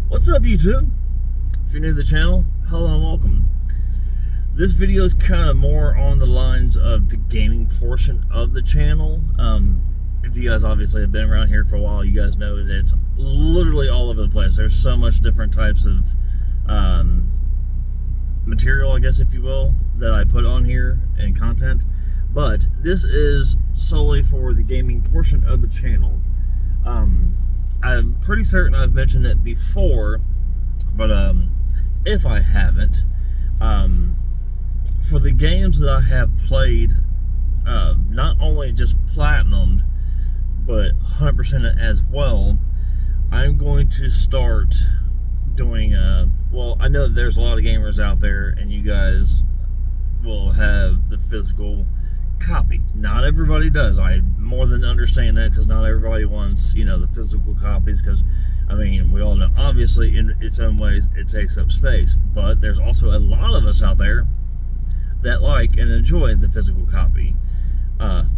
What's up, YouTube? If you're new to the channel, hello and welcome. This video is kind of more on the lines of the gaming portion of the channel. If you guys obviously have been around here for a while, you guys know that it's literally all over the place. There's so much different types of material, I guess, if you will, that I put on here and content. But this is solely for the gaming portion of the channel. I'm pretty certain I've mentioned it before, but if I haven't, for the games that I have played, not only just platinumed, but 100% as well, I'm going to start doing, well, I know that there's a lot of gamers out there, and you guys will have the physical copy. Not everybody does. I more than understand that, because not everybody wants, you know, the physical copies, because I mean, we all know obviously in its own ways it takes up space, but there's also a lot of us out there that like and enjoy the physical copy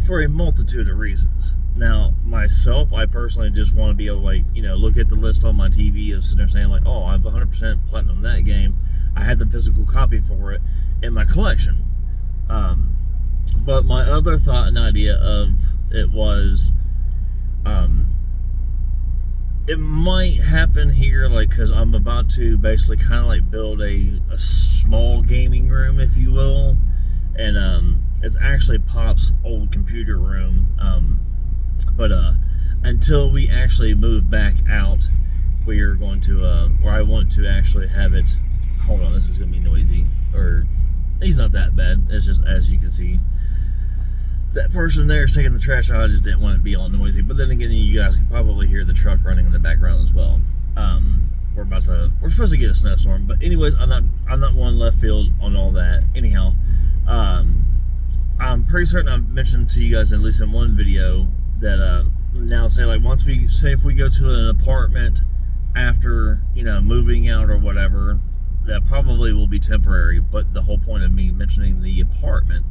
for a multitude of reasons. Now myself, I personally just want to be able to, like, you know, look at the list on my TV of sitting there saying like, oh, I've 100% platinum that game, I had the physical copy for it in my collection. But my other thought and idea of it was, it might happen here, like, because I'm about to basically kind of like build a small gaming room, if you will, and it's actually Pop's old computer room, but until we actually move back out, we are going to, or I want to actually have it, hold on, this is going to be noisy, or he's not that bad, it's just, as you can see, that person there is taking the trash out. I just didn't want it to be all noisy. But then again, you guys can probably hear the truck running in the background as well. We're supposed to get a snowstorm. But anyways, I'm not one left field on all that. Anyhow, I'm pretty certain I've mentioned to you guys, at least in one video, that now say, like, once we say if we go to an apartment after, you know, moving out or whatever, that probably will be temporary. But the whole point of me mentioning the apartment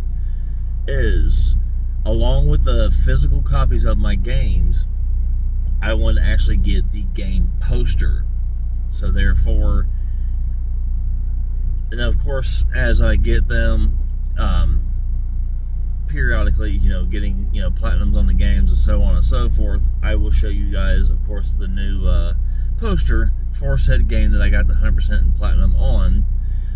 is, along with the physical copies of my games, I want to actually get the game poster. So therefore, and of course, as I get them, periodically, you know, getting, you know, platinums on the games and so on and so forth, I will show you guys, of course, the new poster for said game that I got the 100% in platinum on.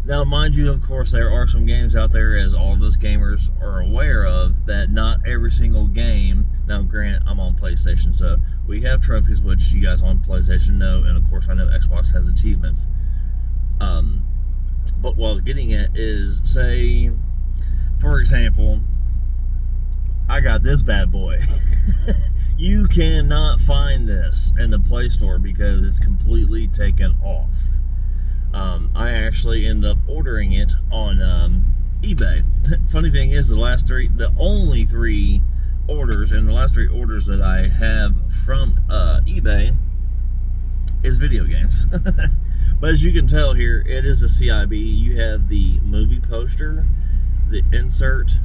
Now, mind you, of course, there are some games out there, as all of us gamers are aware of, that not every single game, now granted, I'm on PlayStation, so we have trophies, which you guys on PlayStation know, and of course I know Xbox has achievements. But what I was getting at is, say, for example, I got this bad boy. You cannot find this in the Play Store because it's completely taken off. I actually ended up ordering it on eBay. Funny thing is, the only three orders, and the last three orders that I have from eBay is video games. But as you can tell here, it is a CIB. You have the movie poster, the insert,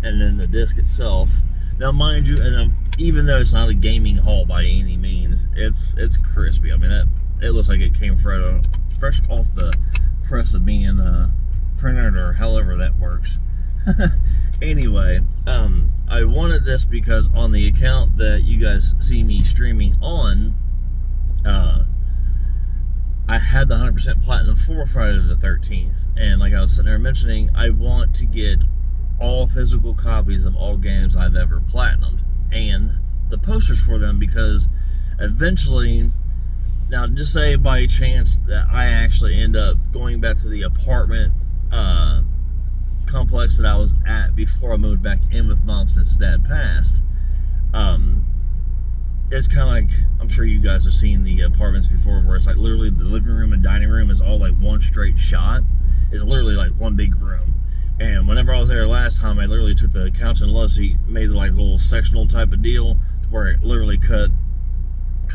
and then the disc itself. Now, mind you, and even though it's not a gaming haul by any means, it's crispy. I mean, it looks like it came fresh off the press of being printed, or however that works. Anyway, I wanted this because on the account that you guys see me streaming on, I had the 100% platinum for Friday the 13th, and like I was sitting there mentioning, I want to get all physical copies of all games I've ever platinumed and the posters for them, because eventually, now just say by chance that I actually end up going back to the apartment complex that I was at before I moved back in with Mom since Dad passed, it's kind of like, I'm sure you guys have seen the apartments before, where it's like literally the living room and dining room is all like one straight shot. It's literally like one big room. And whenever I was there last time, I literally took the couch and love seat, made like a little sectional type of deal, to where it literally cut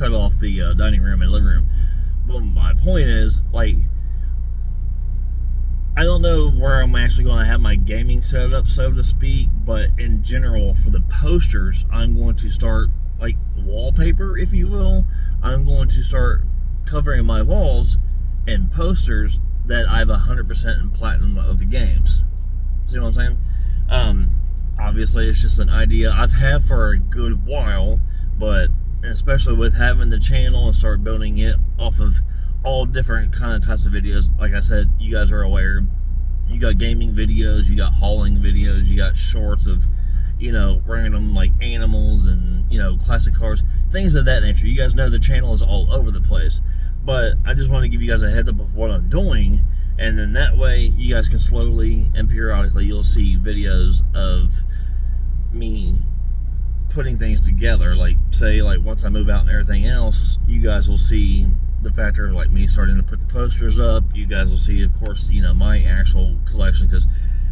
off the dining room and living room. But my point is, like, I don't know where I'm actually going to have my gaming setup, so to speak, but in general, for the posters, I'm going to start, like, wallpaper, if you will. I'm going to start covering my walls and posters that I've 100% in platinum of the games. See what I'm saying? Obviously, it's just an idea I've had for a good while, but especially with having the channel and start building it off of all different kind of types of videos. Like I said, you guys are aware, you got gaming videos, you got hauling videos, you got shorts of, random like animals and, classic cars, things of that nature. You guys know the channel is all over the place, but I just want to give you guys a heads up of what I'm doing, and then that way you guys can slowly and periodically, you'll see videos of me putting things together. Like, say, like once I move out and everything else, you guys will see the factor of like me starting to put the posters up. You guys will see, of course, my actual collection, because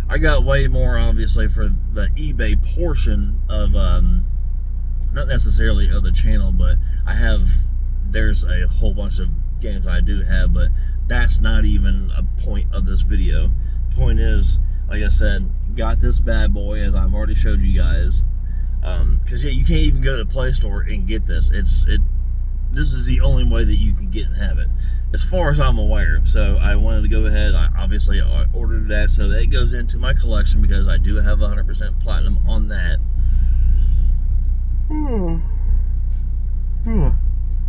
I got way more, obviously, for the eBay portion of, not necessarily of the channel, but there's a whole bunch of games I do have, but that's not even a point of this video. The point is, like I said, got this bad boy, as I've already showed you guys, because you can't even go to the Play Store and get this. This is the only way that you can get and have it, as far as I'm aware. So I wanted to go ahead. I ordered that, so that goes into my collection, because I do have 100% platinum on that.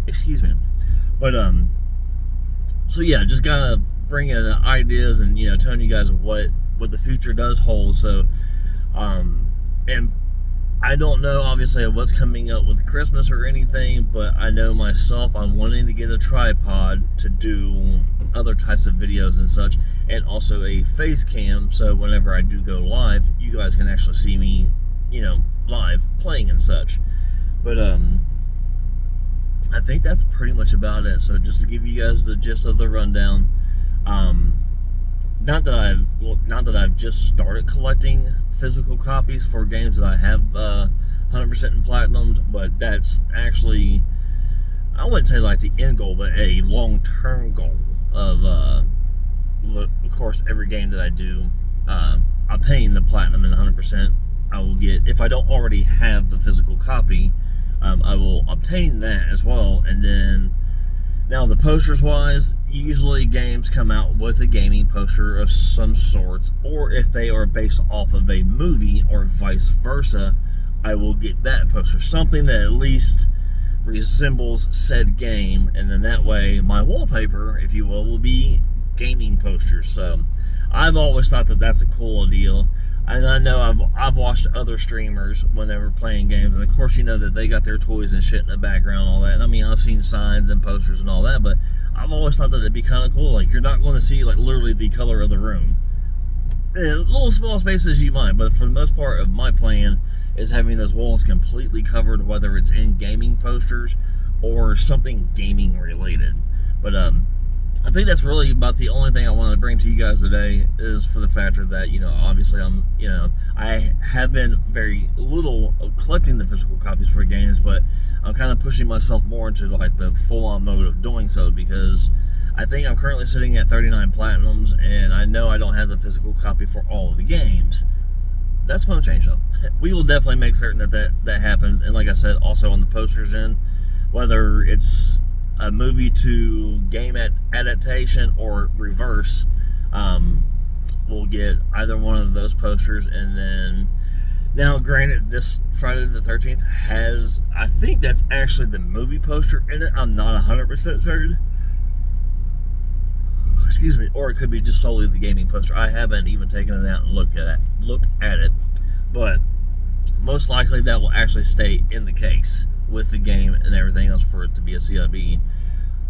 Excuse me. But so yeah, just kind of bringing ideas and telling you guys what the future does hold. So and I don't know, obviously, what's coming up with Christmas or anything, but I know myself, I'm wanting to get a tripod to do other types of videos and such, and also a face cam, so whenever I do go live, you guys can actually see me, live playing and such. But I think that's pretty much about it. So just to give you guys the gist of the rundown, not that I've just started collecting physical copies for games that I have 100% in platinum, but that's actually, I wouldn't say like the end goal, but a long-term goal of course, every game that I do obtain the platinum in 100%, I will get, if I don't already have the physical copy, I will obtain that as well. And then, now the posters wise, usually games come out with a gaming poster of some sorts, or if they are based off of a movie or vice versa, I will get that poster, something that at least resembles said game, and then that way my wallpaper, if you will be gaming posters. So I've always thought that that's a cool deal. And I know I've watched other streamers when they were playing games, and of course that they got their toys and shit in the background and all that. And I mean, I've seen signs and posters and all that, but I've always thought that it'd be kind of cool. Like, you're not going to see like literally the color of the room. Little small spaces you might, but for the most part of my plan is having those walls completely covered, whether it's in gaming posters or something gaming related. But I think that's really about the only thing I wanted to bring to you guys today, is for the factor that, obviously I have been very little collecting the physical copies for games, but I'm kind of pushing myself more into like the full-on mode of doing so, because I think I'm currently sitting at 39 platinums, and I know I don't have the physical copy for all of the games. That's going to change though. We will definitely make certain that happens. And like I said, also on the posters end, whether it's a movie to game adaptation or reverse, we'll get either one of those posters. And then, now granted, this Friday the 13th has, I think that's actually the movie poster in it. I'm not 100% certain. Excuse me. Or it could be just solely the gaming poster. I haven't even taken it out and looked at it. But most likely that will actually stay in the case with the game and everything else for it to be a CIB.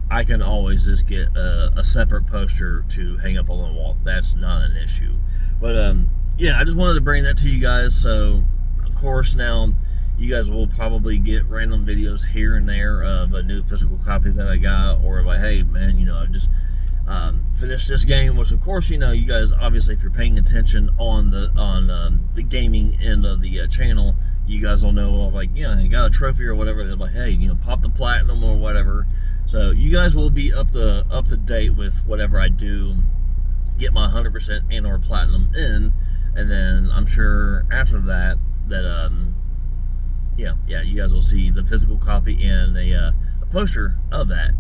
I can always just get a separate poster to hang up on the wall. That's not an issue. But yeah, I just wanted to bring that to you guys. So of course now you guys will probably get random videos here and there of a new physical copy that I got, or like, hey man, I just finished this game, which of course you guys, obviously, if you're paying attention on the gaming end of the channel, you guys will know, like, you got a trophy or whatever. They're like, hey, pop the platinum or whatever. So you guys will be up to date with whatever I do get my 100% and or platinum in. And then I'm sure after that yeah, you guys will see the physical copy and a poster of that.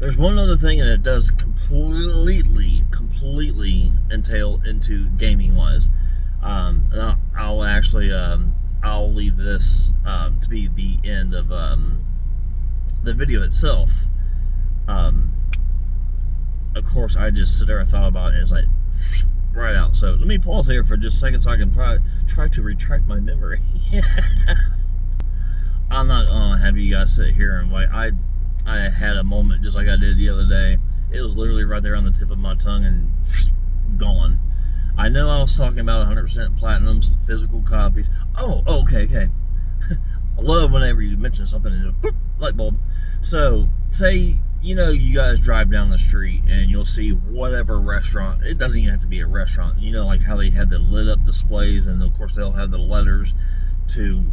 There's one other thing, and it does completely entail into gaming wise. I'll actually I'll leave this to be the end of the video itself. Of course, I just sit there and thought about it, and it's like right out. So let me pause here for just a second so I can try to retract my memory. I'm not gonna have you guys sit here and wait. I had a moment just like I did the other day. It was literally right there on the tip of my tongue and gone. I know I was talking about 100% platinums, physical copies. Oh, okay. I love whenever you mention something and boop, light bulb. So, say, you guys drive down the street and you'll see whatever restaurant. It doesn't even have to be a restaurant. Like how they have the lit up displays, and of course they'll have the letters to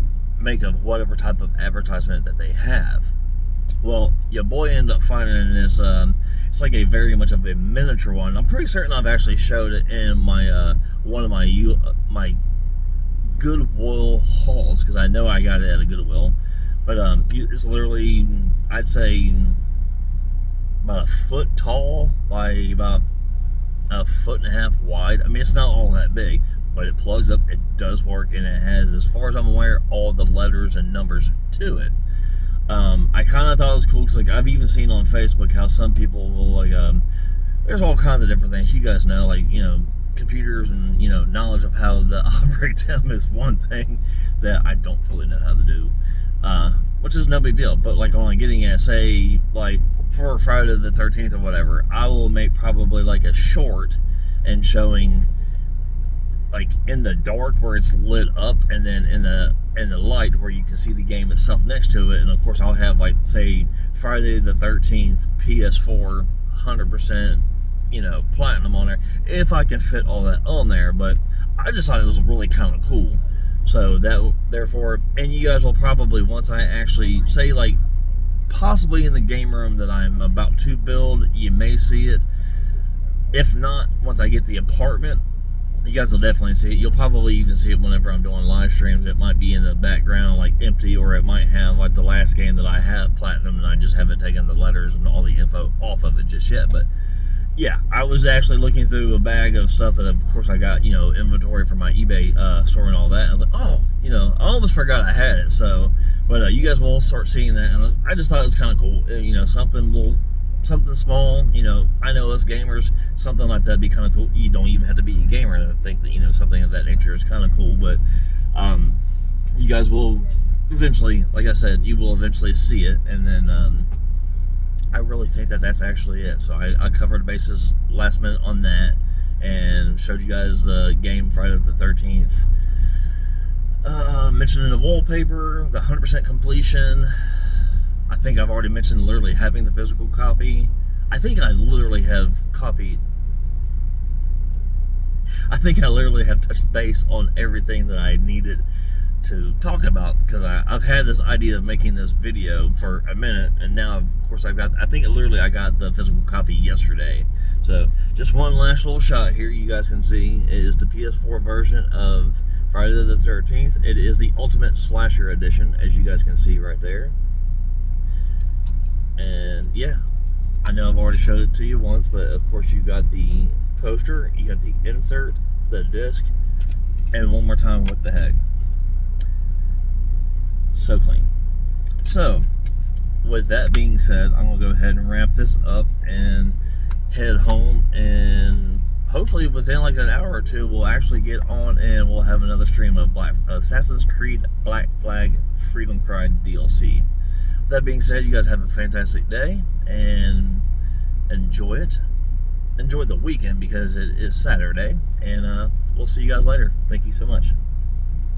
make of whatever type of advertisement that they have. Well, your boy ended up finding this. It's like a very much of a miniature one. I'm pretty certain I've actually showed it in my one of my Goodwill hauls, because I know I got it at a Goodwill. But it's literally, I'd say, about a foot tall by about a foot and a half wide. I mean, it's not all that big, but it plugs up. It does work, and it has, as far as I'm aware, all the letters and numbers to it. I kind of thought it was cool because, like, I've even seen on Facebook how some people will, like, there's all kinds of different things. You guys know, like, computers and, knowledge of how to operate them is one thing that I don't fully know how to do, which is no big deal. But, like, only getting at, say, like, for Friday the 13th or whatever, I will make probably, like, a short and showing, like, in the dark where it's lit up, and then in the light where you can see the game itself next to it. And of course I'll have, like, say, Friday the 13th PS4 100% platinum on there, if I can fit all that on there. But I just thought it was really kind of cool. So that, therefore, and you guys will probably, once I actually, say, like, possibly in the game room that I'm about to build, you may see it. If not, once I get the apartment, you guys will definitely see it. You'll probably even see it whenever I'm doing live streams. It might be in the background, like, empty, or it might have, like, the last game that I have platinum and I just haven't taken the letters and all the info off of it just yet. But yeah, I was actually looking through a bag of stuff that, of course, I got, inventory for my eBay store and all that. And I was like, oh, I almost forgot I had it. So, but you guys will start seeing that, and I just thought it was kind of cool. Something small, I know us gamers, something like that would be kind of cool. You don't even have to be a gamer to think that, something of that nature is kind of cool. But you guys will eventually, like I said, you will eventually see it. And then I really think that that's actually it. So I covered bases last minute on that and showed you guys the game Friday the 13th. Mentioning the wallpaper, the 100% completion. I think I've already mentioned literally having the physical copy. I think I literally have touched base on everything that I needed to talk about, because I've had this idea of making this video for a minute, and now, of course, I got the physical copy yesterday. So just one last little shot here you guys can see is the PS4 version of Friday the 13th. It is the Ultimate Slasher Edition, as you guys can see right there. And yeah, I know I've already showed it to you once, but of course you got the poster, you got the insert, the disc, and one more time, what the heck. So clean. So, with that being said, I'm going to go ahead and wrap this up and head home, and hopefully within like an hour or two, we'll actually get on and we'll have another stream of Assassin's Creed Black Flag Freedom Cry DLC. With that being said, you guys have a fantastic day and enjoy it. Enjoy the weekend, because it is Saturday, and we'll see you guys later. Thank you so much.